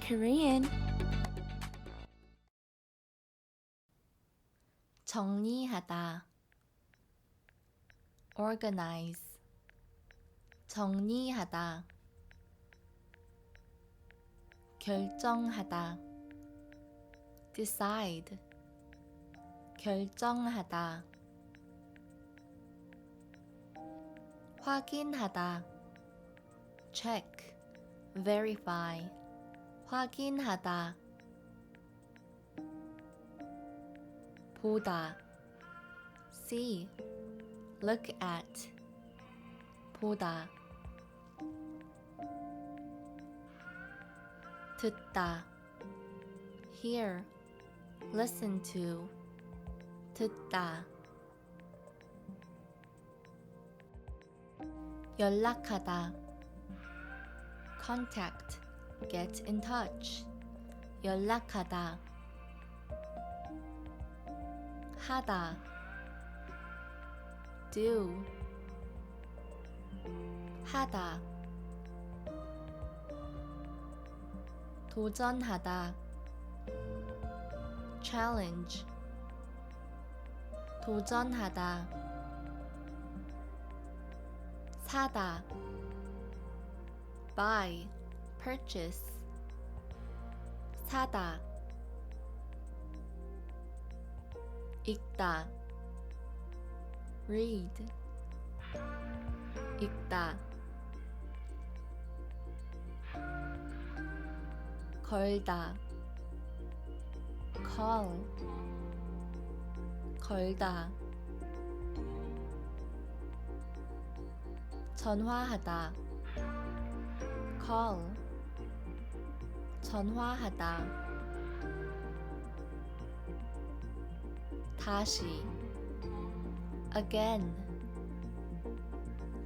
Korean. 정리하다. organize. 정리하다. 결정하다. decide. 결정하다. 확인하다. check. verify. 확인하다. 보다. see. look at. 보다. 듣다. hear. listen to. 듣다. 연락하다. contact. get in touch. 연락하다. 하다. do. 하다. 도전하다. challenge. 도전하다. 사다. buy. purchase. 사다. 읽다. read. 읽다. 걸다. call. 걸다. 전화하다. call. 전화하다. 다시. again.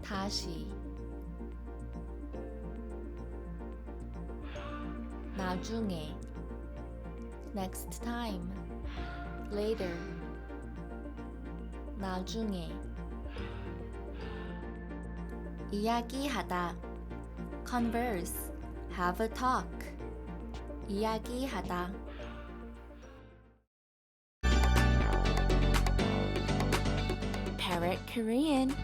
다시. 나중에. next time. later. 나중에. 이야기하다. converse. have a talk. 이야기하다. Parrot Korean.